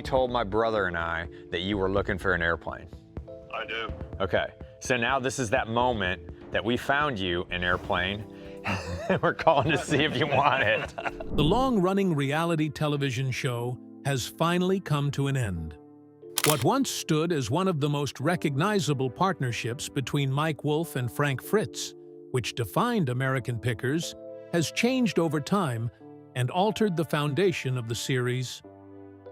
you told my brother and I that you were looking for an airplane. I do. Okay, so now this is that moment that we found you an airplane. We're calling to see if you want it. The long-running reality television show has finally come to an end. What once stood as one of the most recognizable partnerships between Mike Wolfe and Frank Fritz, which defined American Pickers, has changed over time and altered the foundation of the series.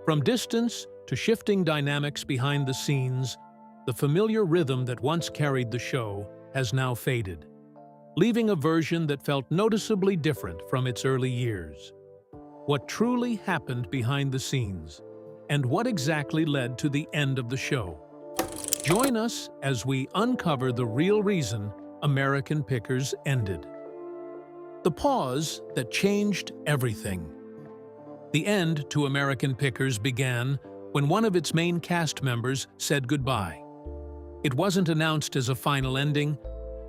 From distance to shifting dynamics behind the scenes, the familiar rhythm that once carried the show has now faded, leaving a version that felt noticeably different from its early years. What truly happened behind the scenes, and what exactly led to the end of the show? Join us as we uncover the real reason American Pickers ended. The pause that changed everything. The end to American Pickers began when one of its main cast members said goodbye. It wasn't announced as a final ending,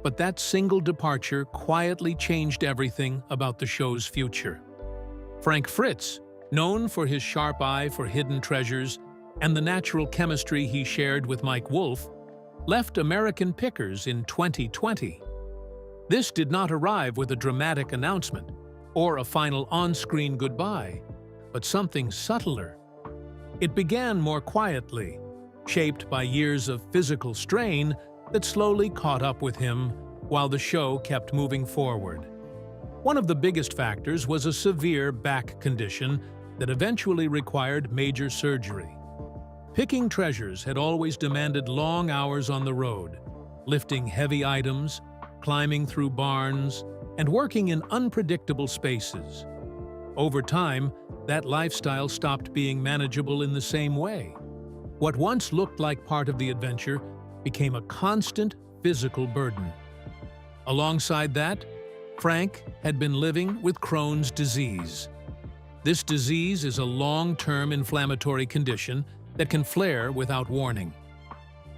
but that single departure quietly changed everything about the show's future. Frank Fritz, known for his sharp eye for hidden treasures and the natural chemistry he shared with Mike Wolfe, left American Pickers in 2020. This did not arrive with a dramatic announcement or a final on-screen goodbye, but something subtler. It began more quietly, shaped by years of physical strain that slowly caught up with him while the show kept moving forward. One of the biggest factors was a severe back condition that eventually required major surgery. Picking treasures had always demanded long hours on the road, lifting heavy items, climbing through barns, and working in unpredictable spaces. Over time, that lifestyle stopped being manageable in the same way. What once looked like part of the adventure became a constant physical burden. Alongside that, Frank had been living with Crohn's disease. This disease is a long-term inflammatory condition that can flare without warning.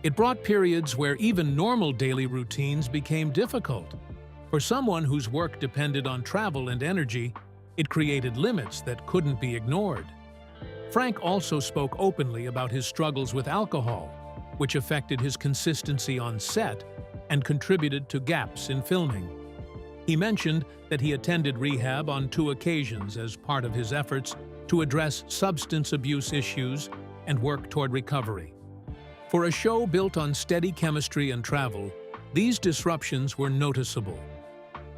It brought periods where even normal daily routines became difficult. For someone whose work depended on travel and energy, it created limits that couldn't be ignored. Frank also spoke openly about his struggles with alcohol, which affected his consistency on set and contributed to gaps in filming. He mentioned that he attended rehab on 2 occasions as part of his efforts to address substance abuse issues and work toward recovery. For a show built on steady chemistry and travel, these disruptions were noticeable.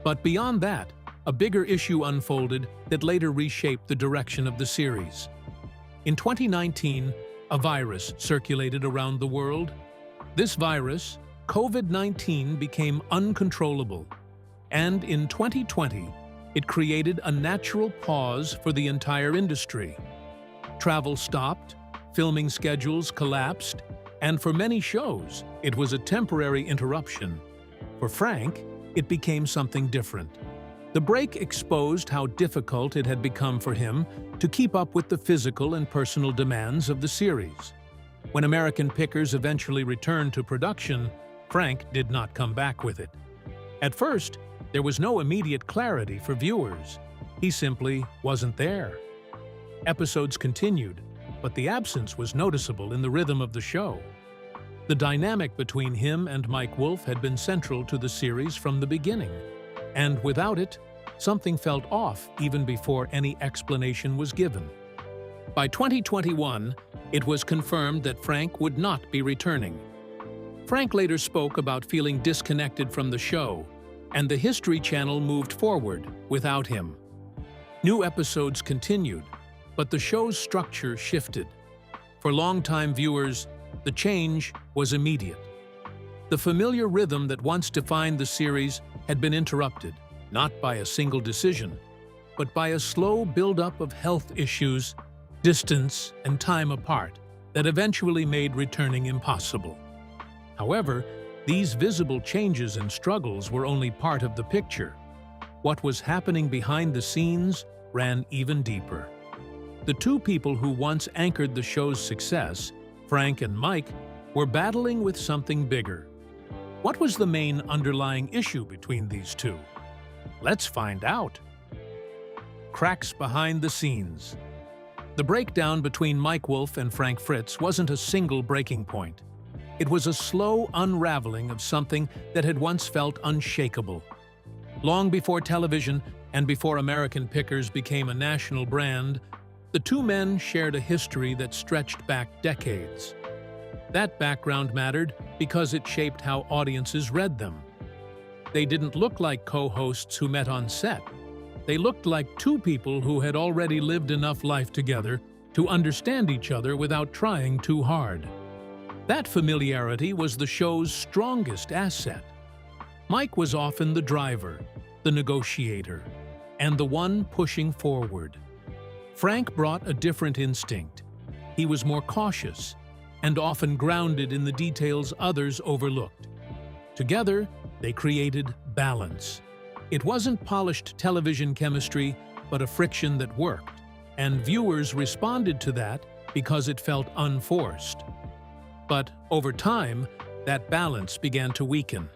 But beyond that, a bigger issue unfolded that later reshaped the direction of the series. In 2019, a virus circulated around the world. This virus, COVID-19, became uncontrollable, and in 2020, it created a natural pause for the entire industry. Travel stopped, filming schedules collapsed, and for many shows, it was a temporary interruption. For Frank, it became something different. The break exposed how difficult it had become for him to keep up with the physical and personal demands of the series. When American Pickers eventually returned to production, Frank did not come back with it. At first, there was no immediate clarity for viewers. He simply wasn't there. Episodes continued, but the absence was noticeable in the rhythm of the show. The dynamic between him and Mike Wolfe had been central to the series from the beginning, and without it, something felt off even before any explanation was given. By 2021, it was confirmed that Frank would not be returning. Frank later spoke about feeling disconnected from the show, and the History Channel moved forward without him. New episodes continued, but the show's structure shifted. For longtime viewers, the change was immediate. The familiar rhythm that once defined the series had been interrupted, not by a single decision, but by a slow buildup of health issues, distance, and time apart that eventually made returning impossible. However, these visible changes and struggles were only part of the picture. What was happening behind the scenes ran even deeper. The 2 people who once anchored the show's success, Frank and Mike, were battling with something bigger. What was the main underlying issue between these 2? Let's find out. Cracks behind the scenes. The breakdown between Mike Wolfe and Frank Fritz wasn't a single breaking point. It was a slow unraveling of something that had once felt unshakable. Long before television and before American Pickers became a national brand, the two men shared a history that stretched back decades. That background mattered because it shaped how audiences read them. They didn't look like co-hosts who met on set. They looked like two people who had already lived enough life together to understand each other without trying too hard. That familiarity was the show's strongest asset. Mike was often the driver, the negotiator, and the one pushing forward. Frank brought a different instinct. He was more cautious and often grounded in the details others overlooked. Together, they created balance. It wasn't polished television chemistry, but a friction that worked, and viewers responded to that because it felt unforced. But over time, that balance began to weaken.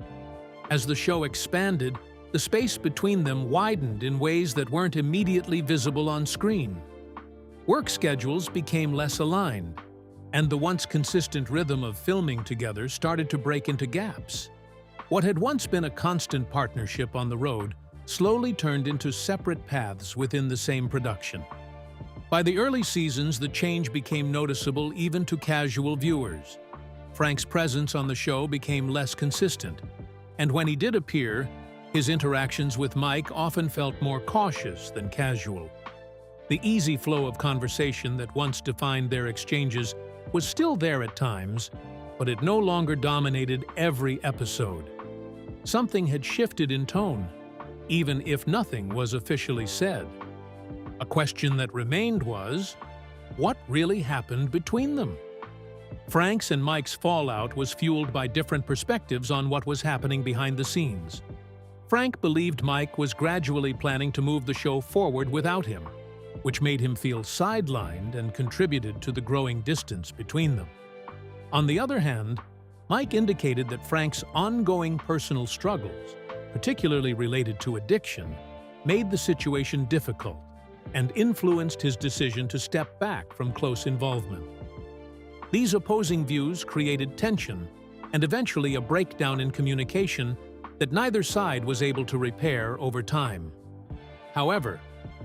As the show expanded, the space between them widened in ways that weren't immediately visible on screen. Work schedules became less aligned, and the once consistent rhythm of filming together started to break into gaps. What had once been a constant partnership on the road slowly turned into separate paths within the same production. By the early seasons, the change became noticeable even to casual viewers. Frank's presence on the show became less consistent, and when he did appear, his interactions with Mike often felt more cautious than casual. The easy flow of conversation that once defined their exchanges was still there at times, but it no longer dominated every episode. Something had shifted in tone, even if nothing was officially said. A question that remained was, what really happened between them? Frank's and Mike's fallout was fueled by different perspectives on what was happening behind the scenes. Frank believed Mike was gradually planning to move the show forward without him, which made him feel sidelined and contributed to the growing distance between them. On the other hand, Mike indicated that Frank's ongoing personal struggles, particularly related to addiction, made the situation difficult and influenced his decision to step back from close involvement. These opposing views created tension and eventually a breakdown in communication that neither side was able to repair over time. However,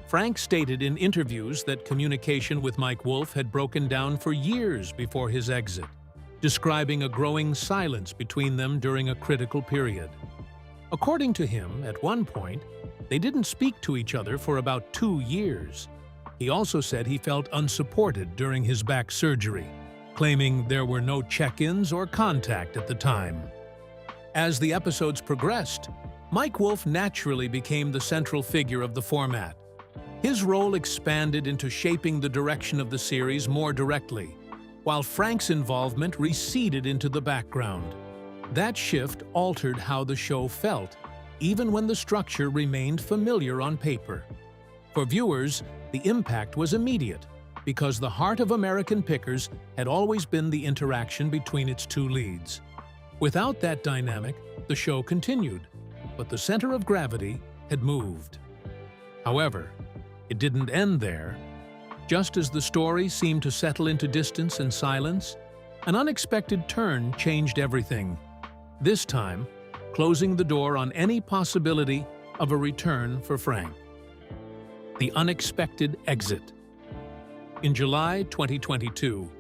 Frank stated in interviews that communication with Mike Wolfe had broken down for years before his exit, describing a growing silence between them during a critical period. According to him, at one point, they didn't speak to each other for about 2 years. He also said he felt unsupported during his back surgery, claiming there were no check-ins or contact at the time. As the episodes progressed, Mike Wolfe naturally became the central figure of the format. His role expanded into shaping the direction of the series more directly, while Frank's involvement receded into the background. That shift altered how the show felt, even when the structure remained familiar on paper. For viewers, the impact was immediate, because the heart of American Pickers had always been the interaction between its two leads. Without that dynamic, the show continued, but the center of gravity had moved. However, it didn't end there. Just as the story seemed to settle into distance and silence, an unexpected turn changed everything. This time, closing the door on any possibility of a return for Frank. The unexpected exit. In July 2022,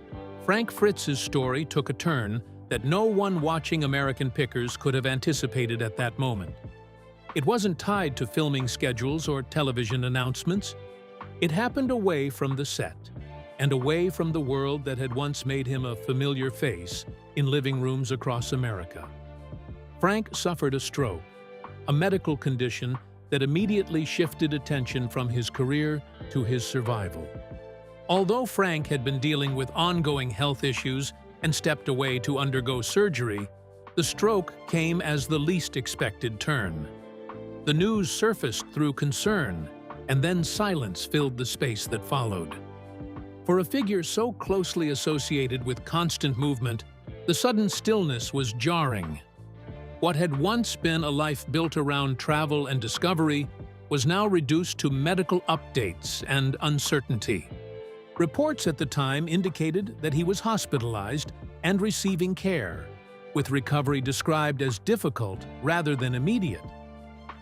Frank Fritz's story took a turn that no one watching American Pickers could have anticipated at that moment. It wasn't tied to filming schedules or television announcements. It happened away from the set, and away from the world that had once made him a familiar face in living rooms across America. Frank suffered a stroke, a medical condition that immediately shifted attention from his career to his survival. Although Frank had been dealing with ongoing health issues and stepped away to undergo surgery, the stroke came as the least expected turn. The news surfaced through concern, and then silence filled the space that followed. For a figure so closely associated with constant movement, the sudden stillness was jarring. What had once been a life built around travel and discovery was now reduced to medical updates and uncertainty. Reports at the time indicated that he was hospitalized and receiving care, with recovery described as difficult rather than immediate.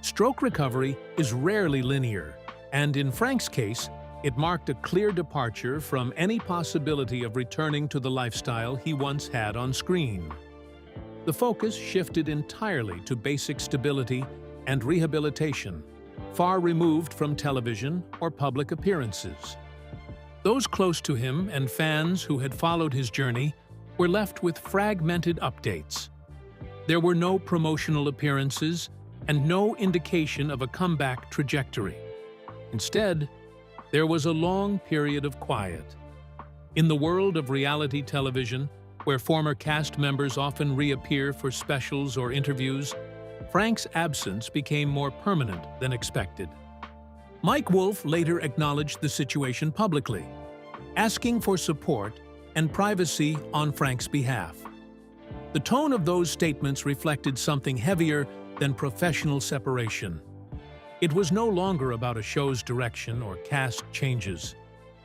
Stroke recovery is rarely linear, and in Frank's case, it marked a clear departure from any possibility of returning to the lifestyle he once had on screen. The focus shifted entirely to basic stability and rehabilitation, far removed from television or public appearances. Those close to him and fans who had followed his journey were left with fragmented updates. There were no promotional appearances and no indication of a comeback trajectory. Instead, there was a long period of quiet. In the world of reality television, where former cast members often reappear for specials or interviews, Frank's absence became more permanent than expected. Mike Wolfe later acknowledged the situation publicly, asking for support and privacy on Frank's behalf. The tone of those statements reflected something heavier than professional separation. It was no longer about a show's direction or cast changes.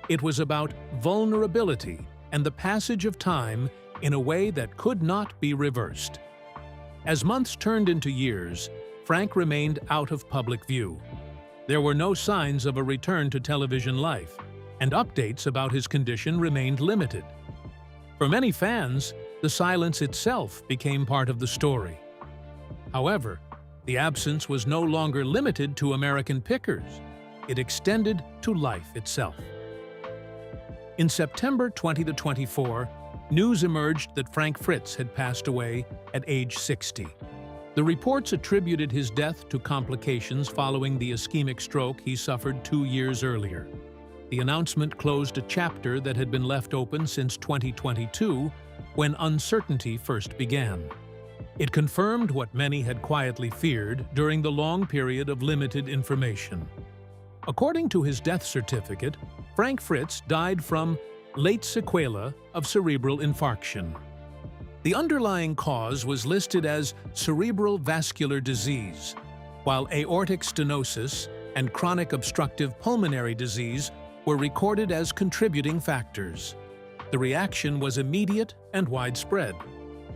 It was about vulnerability and the passage of time in a way that could not be reversed. As months turned into years, Frank remained out of public view. There were no signs of a return to television life, and updates about his condition remained limited. For many fans, the silence itself became part of the story. However, the absence was no longer limited to American Pickers. It extended to life itself. In September 2024, news emerged that Frank Fritz had passed away at age 60. The reports attributed his death to complications following the ischemic stroke he suffered 2 years earlier. The announcement closed a chapter that had been left open since 2022, when uncertainty first began. It confirmed what many had quietly feared during the long period of limited information. According to his death certificate, Frank Fritz died from late sequela of cerebral infarction. The underlying cause was listed as cerebral vascular disease, while aortic stenosis and chronic obstructive pulmonary disease were recorded as contributing factors. The reaction was immediate and widespread.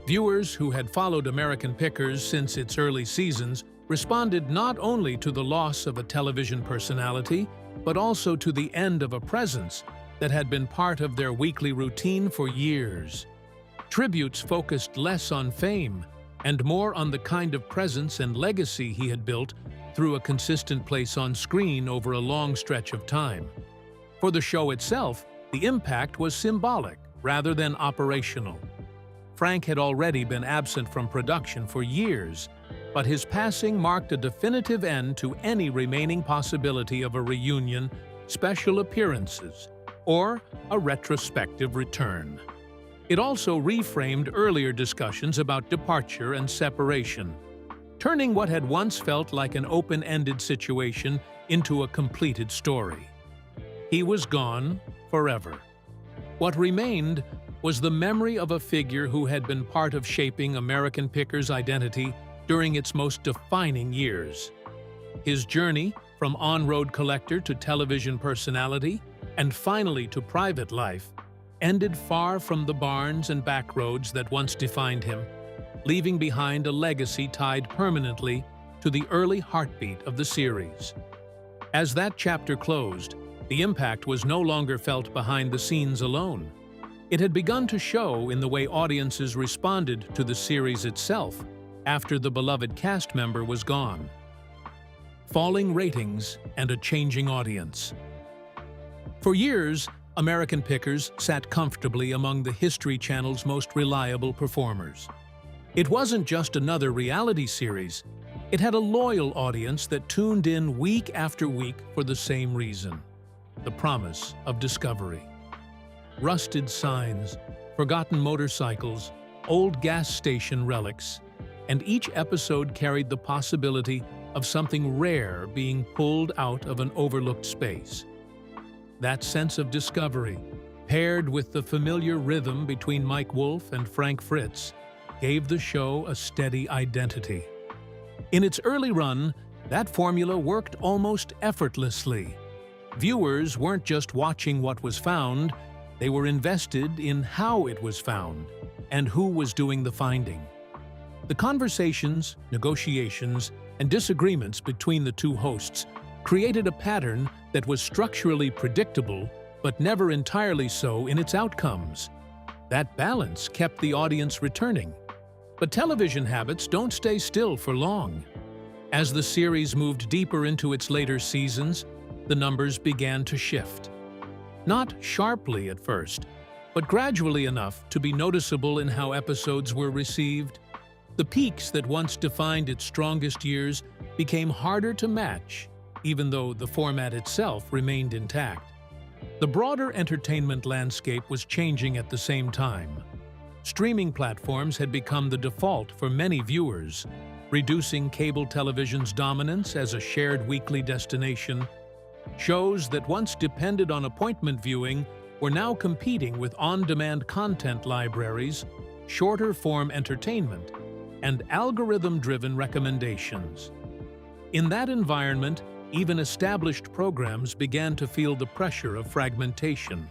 Viewers who had followed American Pickers since its early seasons responded not only to the loss of a television personality, but also to the end of a presence that had been part of their weekly routine for years. Tributes focused less on fame and more on the kind of presence and legacy he had built through a consistent place on screen over a long stretch of time. For the show itself, the impact was symbolic rather than operational. Frank had already been absent from production for years, but his passing marked a definitive end to any remaining possibility of a reunion, special appearances, or a retrospective return. It also reframed earlier discussions about departure and separation, turning what had once felt like an open-ended situation into a completed story. He was gone forever. What remained was the memory of a figure who had been part of shaping American Pickers' identity during its most defining years. His journey from on-road collector to television personality, and finally to private life, ended far from the barns and back roads that once defined him, leaving behind a legacy tied permanently to the early heartbeat of the series. As that chapter closed, the impact was no longer felt behind the scenes alone. It had begun to show in the way audiences responded to the series itself after the beloved cast member was gone. Falling ratings and a changing audience. For years, American Pickers sat comfortably among the History Channel's most reliable performers. It wasn't just another reality series. It had a loyal audience that tuned in week after week for the same reason: the promise of discovery. Rusted signs, forgotten motorcycles, old gas station relics, and each episode carried the possibility of something rare being pulled out of an overlooked space. That sense of discovery, paired with the familiar rhythm between Mike Wolfe and Frank Fritz, gave the show a steady identity. In its early run, that formula worked almost effortlessly. Viewers weren't just watching what was found, they were invested in how it was found and who was doing the finding. The conversations, negotiations, and disagreements between the two hosts created a pattern that was structurally predictable but never entirely so in its outcomes. That balance kept the audience returning. But television habits don't stay still for long. As the series moved deeper into its later seasons, the numbers began to shift. Not sharply at first, but gradually enough to be noticeable in how episodes were received. The peaks that once defined its strongest years became harder to match, even though the format itself remained intact. The broader entertainment landscape was changing at the same time. Streaming platforms had become the default for many viewers, reducing cable television's dominance as a shared weekly destination. Shows that once depended on appointment viewing were now competing with on-demand content libraries, shorter-form entertainment, and algorithm-driven recommendations. In that environment, even established programs began to feel the pressure of fragmentation.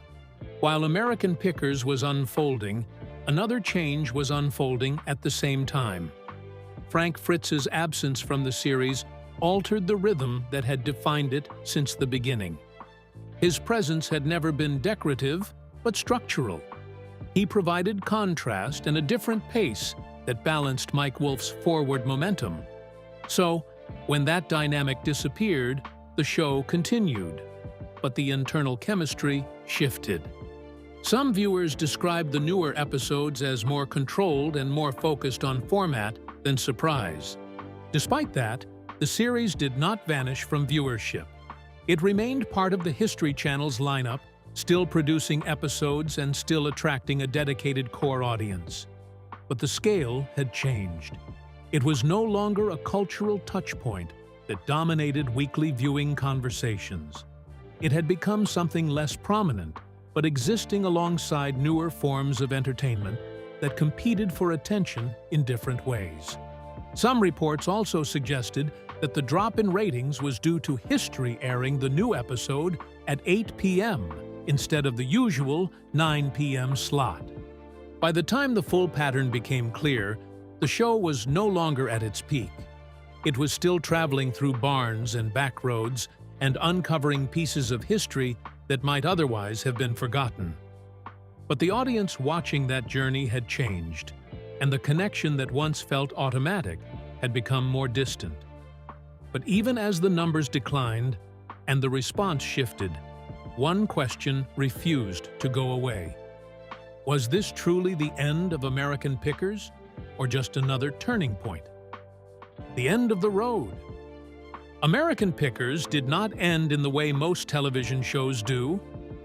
While American Pickers was unfolding, another change was unfolding at the same time. Frank Fritz's absence from the series altered the rhythm that had defined it since the beginning. His presence had never been decorative, but structural. He provided contrast and a different pace that balanced Mike Wolfe's forward momentum. So, when that dynamic disappeared, the show continued, but the internal chemistry shifted. Some viewers described the newer episodes as more controlled and more focused on format than surprise. Despite that, the series did not vanish from viewership. It remained part of the History Channel's lineup, still producing episodes and still attracting a dedicated core audience. But the scale had changed. It was no longer a cultural touchpoint that dominated weekly viewing conversations. It had become something less prominent, but existing alongside newer forms of entertainment that competed for attention in different ways. Some reports also suggested that the drop in ratings was due to History airing the new episode at 8 p.m. instead of the usual 9 p.m. slot. By the time the full pattern became clear, the show was no longer at its peak. It was still traveling through barns and back roads and uncovering pieces of history that might otherwise have been forgotten. But the audience watching that journey had changed, and the connection that once felt automatic had become more distant. But even as the numbers declined and the response shifted, one question refused to go away. Was this truly the end of American Pickers, or just another turning point? The end of the road. American Pickers did not end in the way most television shows do.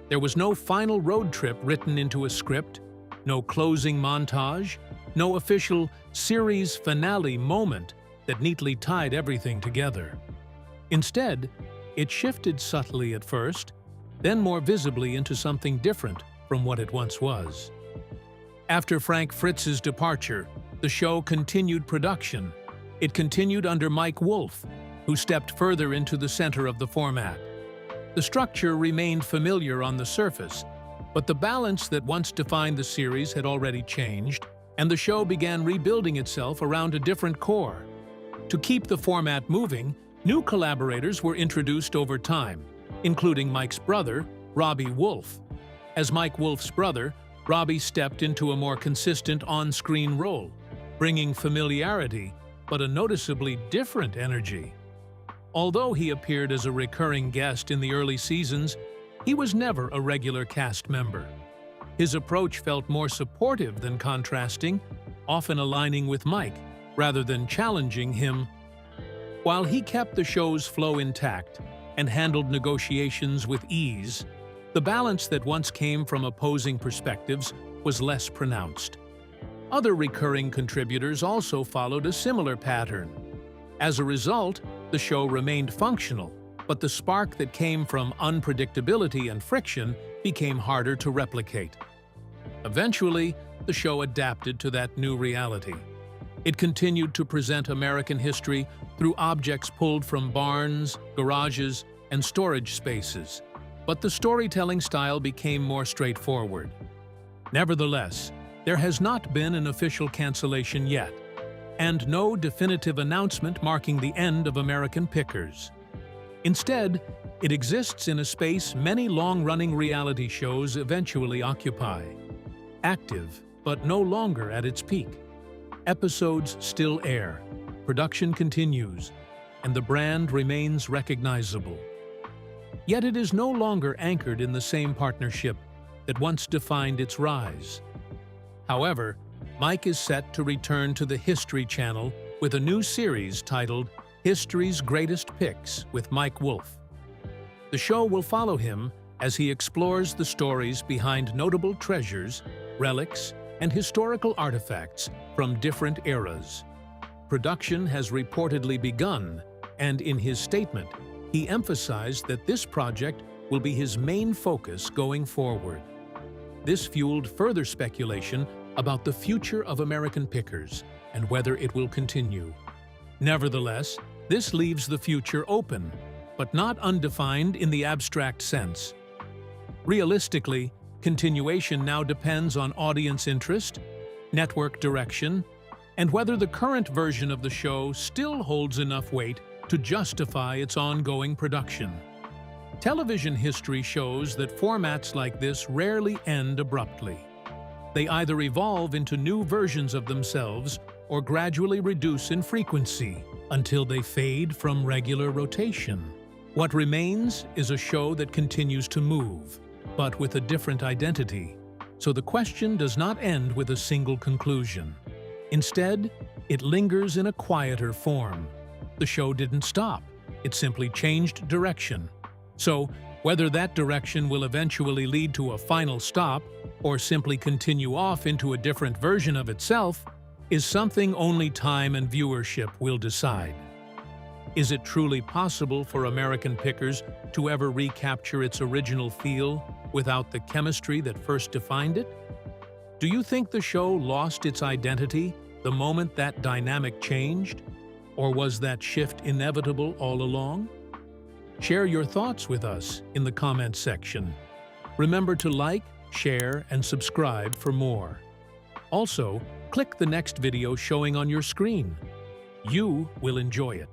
There was no final road trip written into a script, no closing montage, no official series finale moment that neatly tied everything together. Instead, it shifted subtly at first, then more visibly into something different from what it once was. After Frank Fritz's departure, the show continued production. It continued under Mike Wolfe, who stepped further into the center of the format. The structure remained familiar on the surface, but the balance that once defined the series had already changed, and the show began rebuilding itself around a different core. To keep the format moving, new collaborators were introduced over time, including Mike's brother, Robbie Wolfe. As Mike Wolfe's brother, Robbie stepped into a more consistent on-screen role, bringing familiarity, but a noticeably different energy. Although he appeared as a recurring guest in the early seasons, he was never a regular cast member. His approach felt more supportive than contrasting, often aligning with Mike, rather than challenging him. While he kept the show's flow intact and handled negotiations with ease, the balance that once came from opposing perspectives was less pronounced. Other recurring contributors also followed a similar pattern. As a result, the show remained functional, but the spark that came from unpredictability and friction became harder to replicate. Eventually, the show adapted to that new reality. It continued to present American history through objects pulled from barns, garages, and storage spaces, but the storytelling style became more straightforward. Nevertheless, there has not been an official cancellation yet, and no definitive announcement marking the end of American Pickers. Instead, it exists in a space many long-running reality shows eventually occupy. Active, but no longer at its peak. Episodes still air, production continues, and the brand remains recognizable. Yet it is no longer anchored in the same partnership that once defined its rise. However, Mike is set to return to the History Channel with a new series titled History's Greatest Picks with Mike Wolfe. The show will follow him as he explores the stories behind notable treasures, relics, and historical artifacts from different eras. Production has reportedly begun, and in his statement, he emphasized that this project will be his main focus going forward. This fueled further speculation about the future of American Pickers and whether it will continue. Nevertheless, this leaves the future open, but not undefined in the abstract sense. Realistically, continuation now depends on audience interest, network direction, and whether the current version of the show still holds enough weight to justify its ongoing production. Television history shows that formats like this rarely end abruptly. They either evolve into new versions of themselves or gradually reduce in frequency until they fade from regular rotation. What remains is a show that continues to move, but with a different identity. So the question does not end with a single conclusion. Instead, it lingers in a quieter form. The show didn't stop, it simply changed direction. So, whether that direction will eventually lead to a final stop or simply continue off into a different version of itself is something only time and viewership will decide. Is it truly possible for American Pickers to ever recapture its original feel without the chemistry that first defined it? Do you think the show lost its identity the moment that dynamic changed? Or was that shift inevitable all along? Share your thoughts with us in the comments section. Remember to like, share, and subscribe for more. Also, click the next video showing on your screen. You will enjoy it.